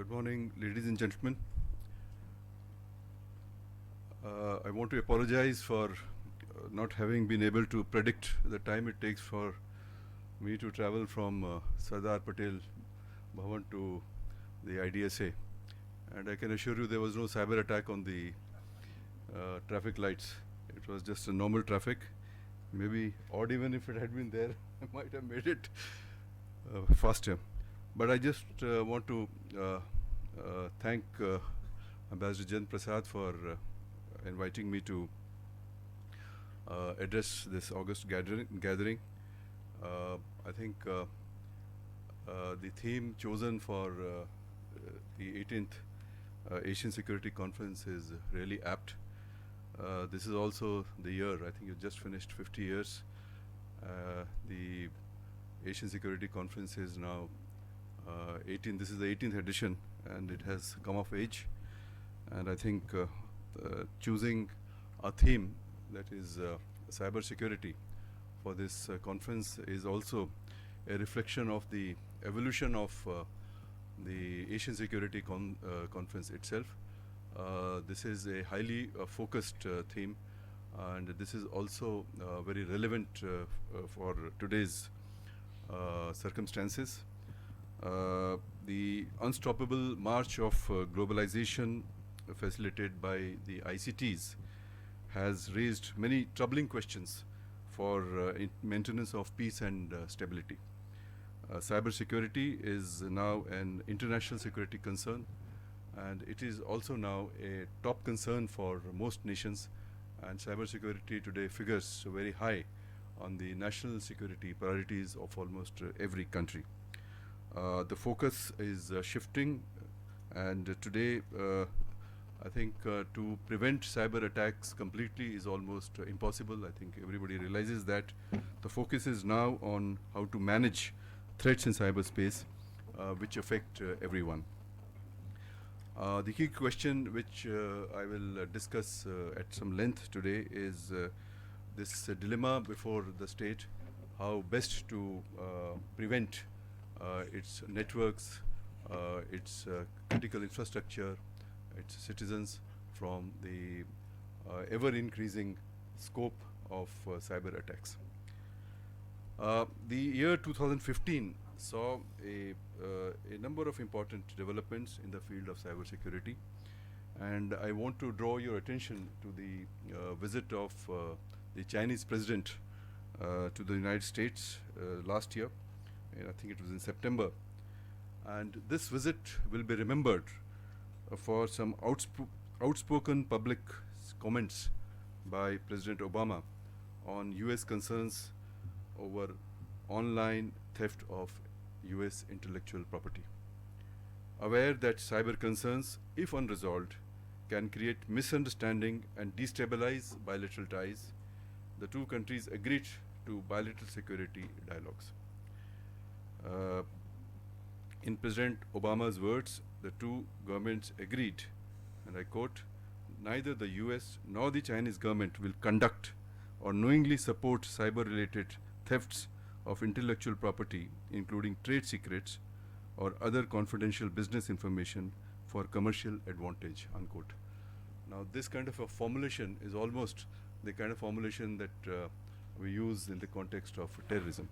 Good morning, ladies and gentlemen. I want to apologize for not having been able to predict the time it takes for me to travel from Sardar Patel Bhavan to the IDSA. And I can assure you there was no cyber attack on the traffic lights. It was just a normal traffic. Maybe odd even if it had been there, I might have made it faster. But I just want to thank Ambassador Jen Prasad for inviting me to address this August gathering. I think the theme chosen for the 18th Asian Security Conference is really apt. This is also the year, I think you just finished 50 years. The Asian Security Conference is now this is the 18th edition, and it has come of age. And I think choosing a theme that is cyber security for this conference is also a reflection of the evolution of the Asian Security Conference itself. This is a highly focused theme, and this is also very relevant for today's circumstances. The unstoppable march of globalization facilitated by the ICTs has raised many troubling questions for maintenance of peace and stability. Cybersecurity is now an international security concern, and it is also now a top concern for most nations, and cybersecurity today figures very high on the national security priorities of almost every country. The focus is shifting, and today I think to prevent cyber attacks completely is almost impossible. I think everybody realizes that. The focus is now on how to manage threats in cyberspace which affect everyone. The key question which I will discuss at some length today is this dilemma before the state, how best to prevent its networks, its critical infrastructure, its citizens from the ever-increasing scope of cyber attacks. The year 2015 saw a number of important developments in the field of cybersecurity, and I want to draw your attention to the visit of the Chinese president to the United States last year. I think it was in September, and this visit will be remembered for some outspoken public comments by President Obama on US concerns over online theft of US intellectual property. Aware that cyber concerns, if unresolved, can create misunderstanding and destabilize bilateral ties, the two countries agreed to bilateral security dialogues. In President Obama's words, the two governments agreed, and I quote, "Neither the US nor the Chinese government will conduct or knowingly support cyber-related thefts of intellectual property, including trade secrets or other confidential business information for commercial advantage," unquote. Now, this kind of a formulation is almost the kind of formulation that we use in the context of terrorism.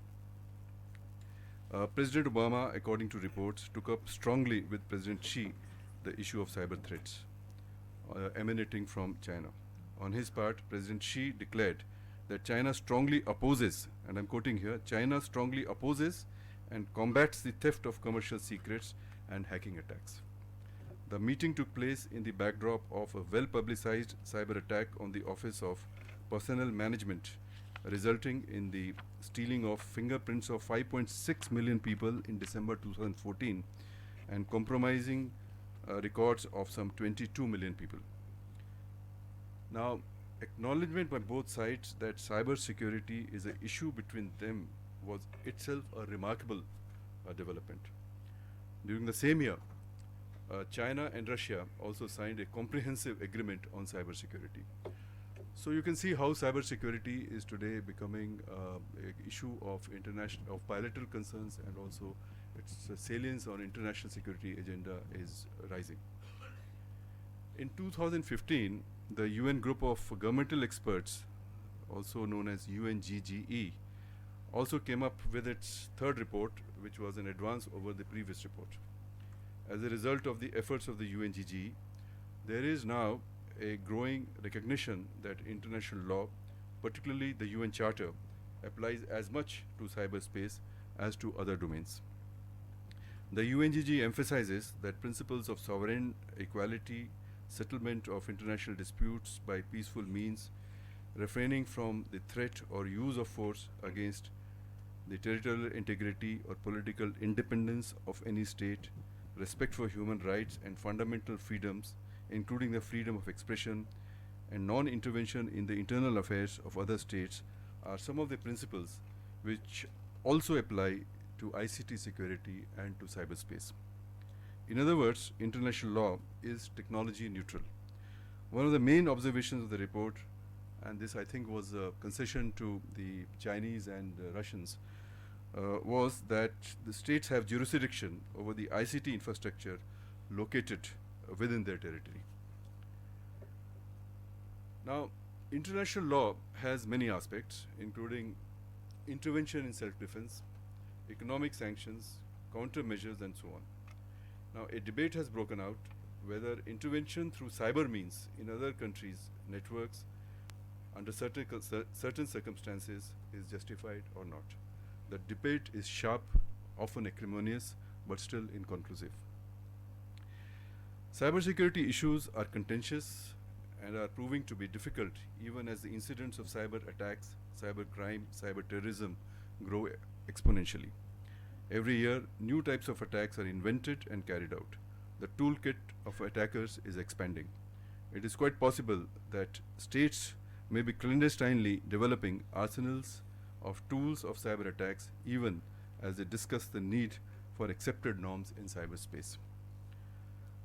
President Obama, according to reports, took up strongly with President Xi the issue of cyber threats emanating from China. On his part, President Xi declared that China strongly opposes, and I'm quoting here, China strongly opposes and combats the theft of commercial secrets and hacking attacks. The meeting took place in the backdrop of a well-publicized cyber attack on the Office of Personnel Management, resulting in the stealing of fingerprints of 5.6 million people in December 2014 and compromising records of some 22 million people. Now, acknowledgement by both sides that cyber security is an issue between them was itself a remarkable development. During the same year, China and Russia also signed a comprehensive agreement on cyber security. So you can see how cybersecurity is today becoming an issue of bilateral concerns and also its salience on international security agenda is rising. In 2015, the UN group of governmental experts, also known as UNGGE, also came up with its third report, which was an advance over the previous report. As a result of the efforts of the UNGGE, there is now a growing recognition that international law, particularly the UN Charter, applies as much to cyberspace as to other domains. The UNGGE emphasizes that principles of sovereign equality, settlement of international disputes by peaceful means, refraining from the threat or use of force against the territorial integrity or political independence of any state, respect for human rights and fundamental freedoms, including the freedom of expression, and non-intervention in the internal affairs of other states, are some of the principles which also apply to ICT security and to cyberspace. In other words, international law is technology neutral. One of the main observations of the report, and this I think was a concession to the Chinese and Russians, was that the states have jurisdiction over the ICT infrastructure located within their territory. Now, international law has many aspects, including intervention in self-defense, economic sanctions, countermeasures, and so on. Now, a debate has broken out whether intervention through cyber means in other countries' networks under certain circumstances is justified or not. The debate is sharp, often acrimonious, but still inconclusive. Cybersecurity issues are contentious and are proving to be difficult even as the incidents of cyber attacks, cyber crime, cyber terrorism grow exponentially. Every year, new types of attacks are invented and carried out. The toolkit of attackers is expanding. It is quite possible that states may be clandestinely developing arsenals of tools of cyber attacks even as they discuss the need for accepted norms in cyberspace.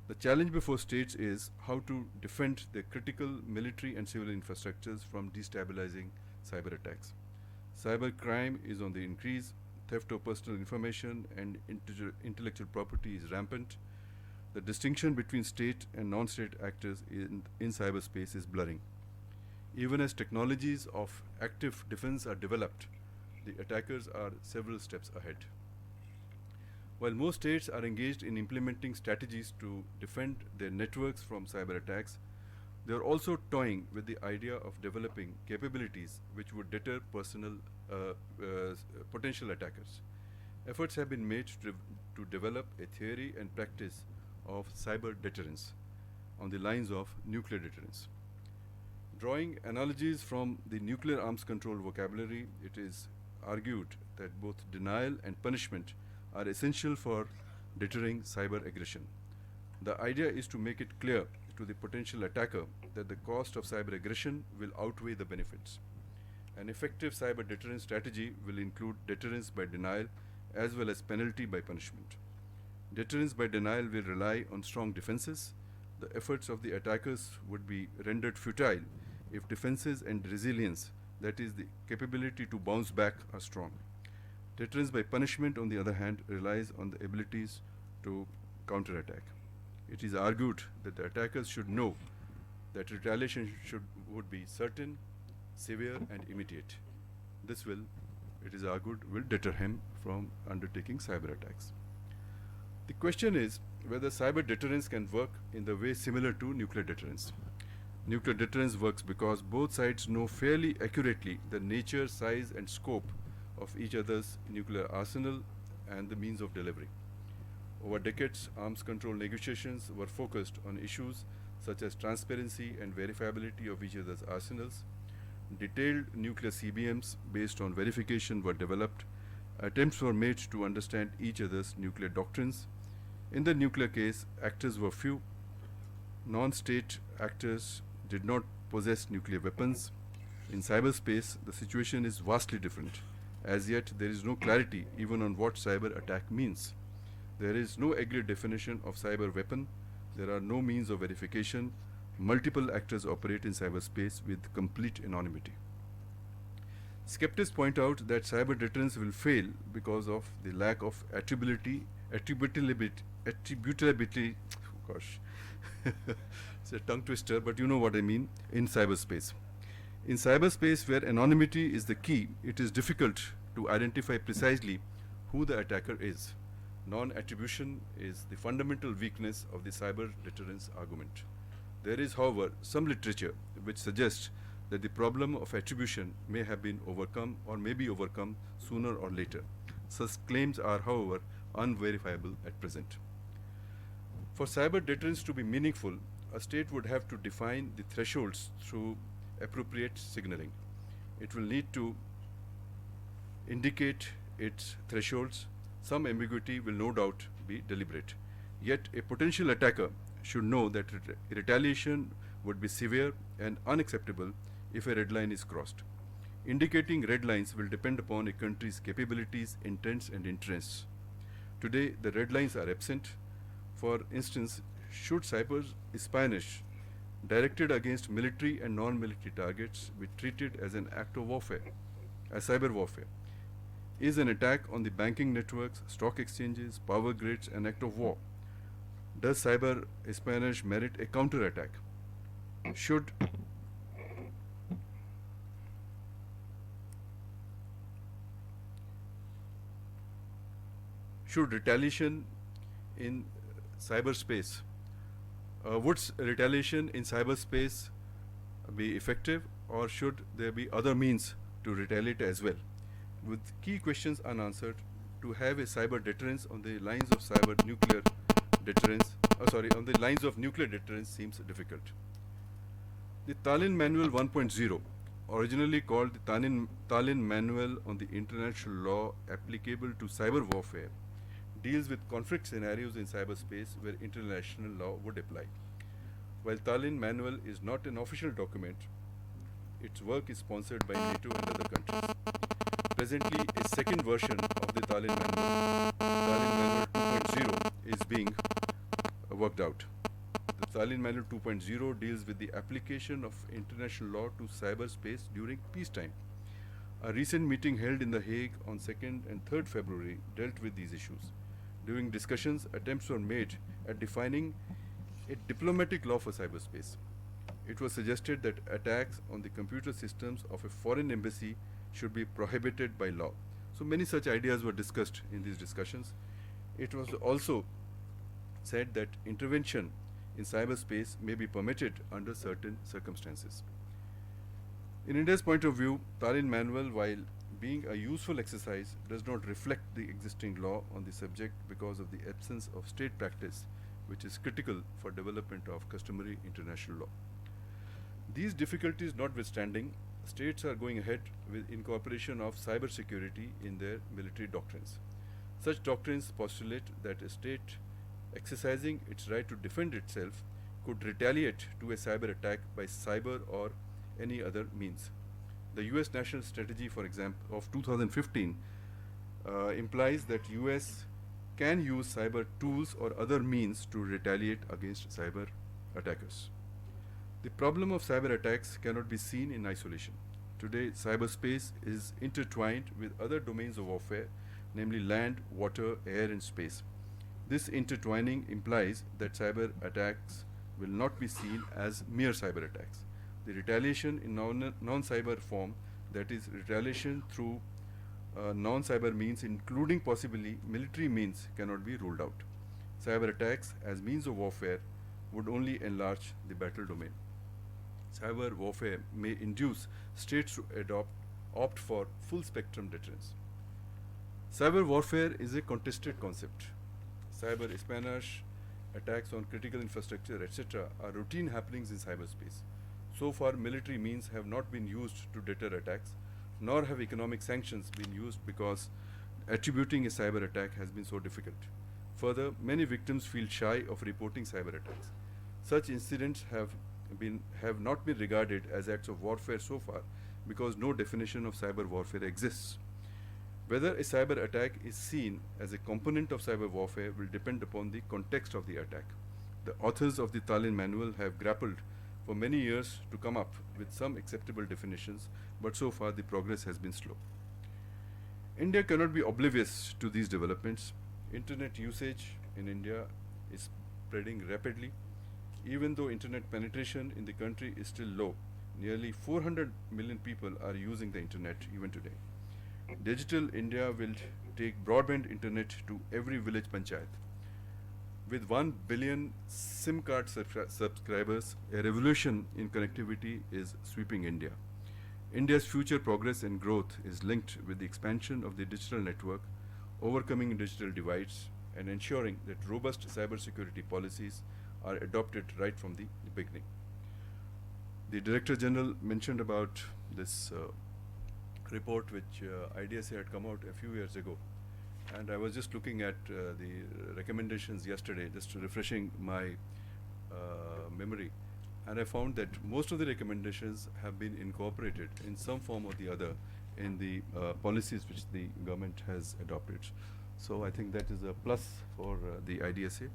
The challenge before states is how to defend their critical military and civil infrastructures from destabilizing cyber attacks. Cyber crime is on the increase, theft of personal information and intellectual property is rampant. The distinction between state and non-state actors in cyberspace is blurring. Even as technologies of active defense are developed, the attackers are several steps ahead. While most states are engaged in implementing strategies to defend their networks from cyber attacks, they are also toying with the idea of developing capabilities which would deter potential attackers. Efforts have been made to develop a theory and practice of cyber deterrence on the lines of nuclear deterrence. Drawing analogies from the nuclear arms control vocabulary, it is argued that both denial and punishment are essential for deterring cyber aggression. The idea is to make it clear to the potential attacker that the cost of cyber aggression will outweigh the benefits. An effective cyber deterrence strategy will include deterrence by denial as well as penalty by punishment. Deterrence by denial will rely on strong defenses. The efforts of the attackers would be rendered futile if defenses and resilience, that is the capability to bounce back, are strong. Deterrence by punishment, on the other hand, relies on the abilities to counterattack. It is argued that the attackers should know that retaliation would be certain, severe, and immediate. This will, it is argued, will deter him from undertaking cyber attacks. The question is whether cyber deterrence can work in the way similar to nuclear deterrence. Nuclear deterrence works because both sides know fairly accurately the nature, size, and scope of each other's nuclear arsenal and the means of delivery. Over decades, arms control negotiations were focused on issues such as transparency and verifiability of each other's arsenals. Detailed nuclear CBMs based on verification were developed. Attempts were made to understand each other's nuclear doctrines. In the nuclear case, actors were few. Non-state actors did not possess nuclear weapons. In cyberspace, the situation is vastly different. As yet, there is no clarity even on what cyber attack means. There is no agreed definition of cyber weapon. There are no means of verification. Multiple actors operate in cyberspace with complete anonymity. Skeptics point out that cyber deterrence will fail because of the lack of attributability, gosh, it's a tongue twister, but you know what I mean, in cyberspace. In cyberspace, where anonymity is the key, it is difficult to identify precisely who the attacker is. Non-attribution is the fundamental weakness of the cyber deterrence argument. There is, however, some literature which suggests that the problem of attribution may have been overcome or may be overcome sooner or later. Such claims are, however, unverifiable at present. For cyber deterrence to be meaningful, a state would have to define the thresholds through appropriate signaling. It will need to indicate its thresholds. Some ambiguity will no doubt be deliberate. Yet a potential attacker should know that retaliation would be severe and unacceptable if a red line is crossed. Indicating red lines will depend upon a country's capabilities, intents, and interests. Today, the red lines are absent. For instance, should cyber espionage directed against military and non-military targets be treated as an act of warfare, as cyber warfare? Is an attack on the banking networks, stock exchanges, power grids an act of war? Does cyber espionage merit a counter-attack? Should retaliation in cyberspace, would retaliation in cyberspace be effective, or should there be other means to retaliate as well? With key questions unanswered, to have a cyber deterrence on the lines of nuclear deterrence seems difficult. The Tallinn Manual 1.0, originally called the Tallinn Manual on the International Law Applicable to Cyber Warfare, deals with conflict scenarios in cyberspace where international law would apply. While Tallinn Manual is not an official document, its work is sponsored by NATO and other countries. Presently, a second version of the Tallinn Manual 2.0, is being worked out. The Tallinn Manual 2.0 deals with the application of international law to cyberspace during peacetime. A recent meeting held in The Hague on 2nd and 3rd February dealt with these issues. During discussions, attempts were made at defining a diplomatic law for cyberspace. It was suggested that attacks on the computer systems of a foreign embassy should be prohibited by law. So many such ideas were discussed in these discussions. It was also said that intervention in cyberspace may be permitted under certain circumstances. In India's point of view, Tallinn Manual, while being a useful exercise, does not reflect the existing law on the subject because of the absence of state practice, which is critical for development of customary international law. These difficulties notwithstanding, states are going ahead with incorporation of cybersecurity in their military doctrines. Such doctrines postulate that a state exercising its right to defend itself could retaliate to a cyber attack by cyber or any other means. The US National Strategy, for example, of 2015 implies that US can use cyber tools or other means to retaliate against cyber attackers. The problem of cyber attacks cannot be seen in isolation. Today, cyberspace is intertwined with other domains of warfare, namely land, water, air, and space. This intertwining implies that cyber attacks will not be seen as mere cyber attacks. The retaliation in non-cyber form, that is, retaliation through non-cyber means, including possibly military means, cannot be ruled out. Cyber attacks as means of warfare would only enlarge the battle domain. Cyber warfare may induce states to opt for full spectrum deterrence. Cyber warfare is a contested concept. Cyber espionage, attacks on critical infrastructure, etc., are routine happenings in cyberspace. So far, military means have not been used to deter attacks, nor have economic sanctions been used because attributing a cyber attack has been so difficult. Further, many victims feel shy of reporting cyber attacks. Such incidents have not been regarded as acts of warfare so far because no definition of cyber warfare exists. Whether a cyber attack is seen as a component of cyber warfare will depend upon the context of the attack. The authors of the Tallinn Manual have grappled for many years to come up with some acceptable definitions, but so far the progress has been slow. India cannot be oblivious to these developments. Internet usage in India is spreading rapidly. Even though internet penetration in the country is still low, nearly 400 million people are using the internet even today. Digital India will take broadband internet to every village panchayat. With 1 billion SIM card subscribers, a revolution in connectivity is sweeping India. India's future progress and growth is linked with the expansion of the digital network, overcoming digital divides, and ensuring that robust cybersecurity policies are adopted right from the beginning. The Director General mentioned about this report which IDSA had come out a few years ago, and I was just looking at the recommendations yesterday, just refreshing my memory, and I found that most of the recommendations have been incorporated in some form or the other in the policies which the government has adopted. So I think that is a plus for the IDSA.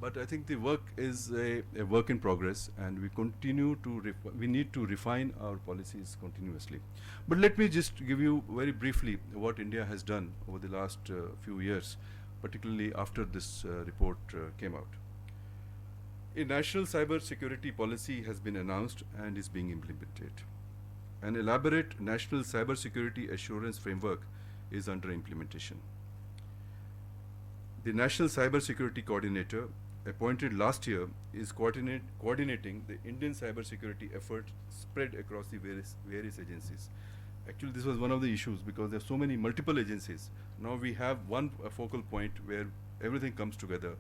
But I think the work is a work in progress, and we need to refine our policies continuously. But let me just give you very briefly what India has done over the last few years, particularly after this report came out. A national cyber security policy has been announced and is being implemented. An elaborate national cyber security assurance framework is under implementation. The National Cyber Security Coordinator, appointed last year, is coordinating the Indian cybersecurity effort spread across the various agencies. Actually, this was one of the issues because there are so many multiple agencies. Now we have one focal point where everything comes together.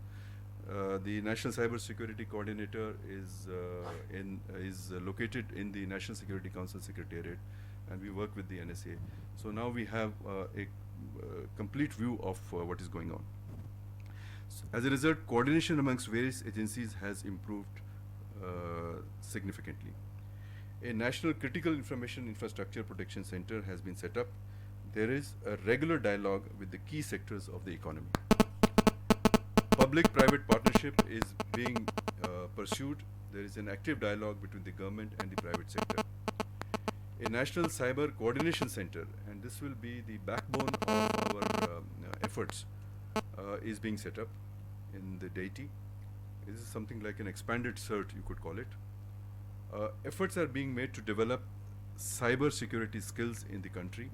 The National Cyber Security Coordinator is located in the National Security Council Secretariat, and we work with the NSA. So now we have a complete view of what is going on. As a result, coordination amongst various agencies has improved significantly. A National Critical Information Infrastructure Protection Center has been set up. There is a regular dialogue with the key sectors of the economy. Public-private partnership is being pursued. There is an active dialogue between the government and the private sector. A National Cyber Coordination Center, and this will be the backbone of our efforts, is being set up in the deity. This is something like an expanded CERT, you could call it. Efforts are being made to develop cyber security skills in the country.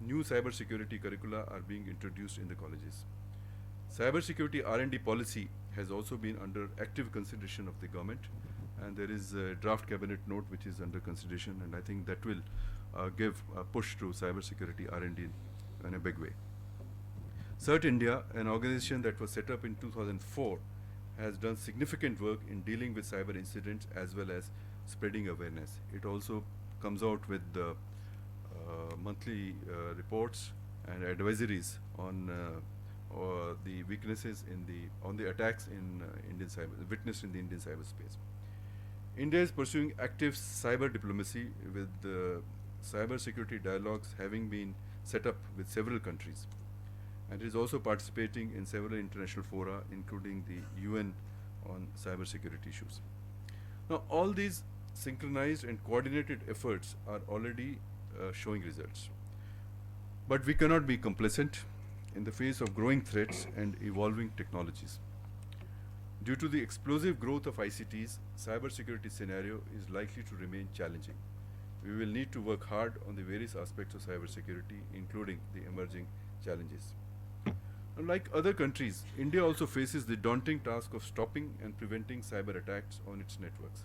New cyber security curricula are being introduced in the colleges. Cyber security R&D policy has also been under active consideration of the government, and there is a draft cabinet note which is under consideration, and I think that will give a push to cyber security R&D in a big way. CERT India, an organization that was set up in 2004, has done significant work in dealing with cyber incidents as well as spreading awareness. It also comes out with monthly reports and advisories on the weaknesses on the attacks in witnessed in the Indian cyberspace. India is pursuing active cyber diplomacy with cyber security dialogues having been set up with several countries, and is also participating in several international fora, including the UN on cyber security issues. Now, all these synchronized and coordinated efforts are already showing results. But we cannot be complacent in the face of growing threats and evolving technologies. Due to the explosive growth of ICTs, cybersecurity scenario is likely to remain challenging. We will need to work hard on the various aspects of cybersecurity, including the emerging challenges. Unlike other countries, India also faces the daunting task of stopping and preventing cyber attacks on its networks.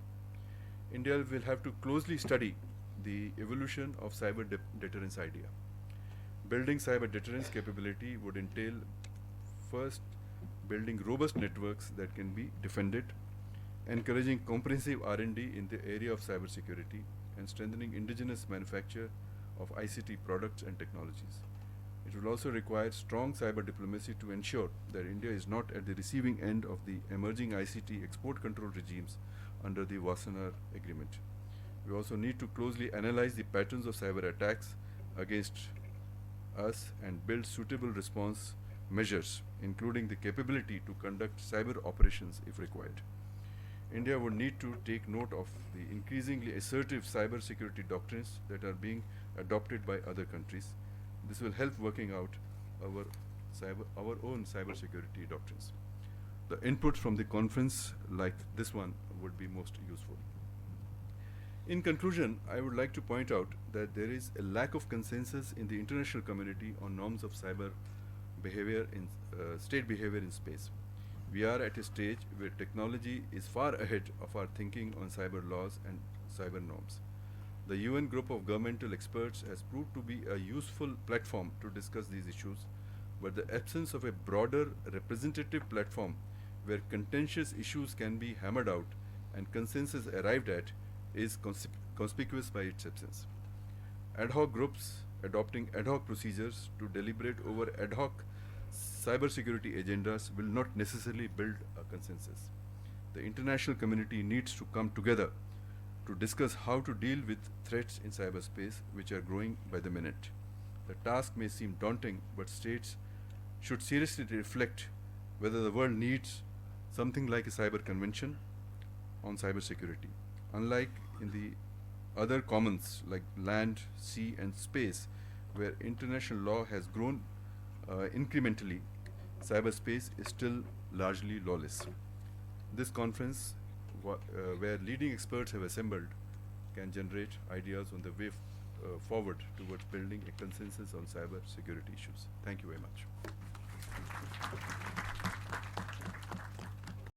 India will have to closely study the evolution of cyber deterrence idea. Building cyber deterrence capability would entail first building robust networks that can be defended, encouraging comprehensive R&D in the area of cybersecurity, and strengthening indigenous manufacture of ICT products and technologies. It will also require strong cyber diplomacy to ensure that India is not at the receiving end of the emerging ICT export control regimes under the Wassenaar Agreement. We also need to closely analyze the patterns of cyber attacks against us and build suitable response measures, including the capability to conduct cyber operations if required. India would need to take note of the increasingly assertive cybersecurity doctrines that are being adopted by other countries. This will help working out our, our own cybersecurity doctrines. The input from the conference like this one would be most useful. In conclusion, I would like to point out that there is a lack of consensus in the international community on norms of cyber behavior in state behavior in space. We are at a stage where technology is far ahead of our thinking on cyber laws and cyber norms. The UN group of governmental experts has proved to be a useful platform to discuss these issues, but the absence of a broader representative platform where contentious issues can be hammered out and consensus arrived at is conspicuous by its absence. Ad hoc groups adopting ad hoc procedures to deliberate over ad hoc cybersecurity agendas will not necessarily build a consensus. The international community needs to come together to discuss how to deal with threats in cyberspace which are growing by the minute. The task may seem daunting, but states should seriously reflect whether the world needs something like a cyber convention on cybersecurity. Unlike in the other commons like land, sea and space, where international law has grown incrementally, cyberspace is still largely lawless. This conference, where leading experts have assembled, can generate ideas on the way forward towards building a consensus on cyber security issues. Thank you very much.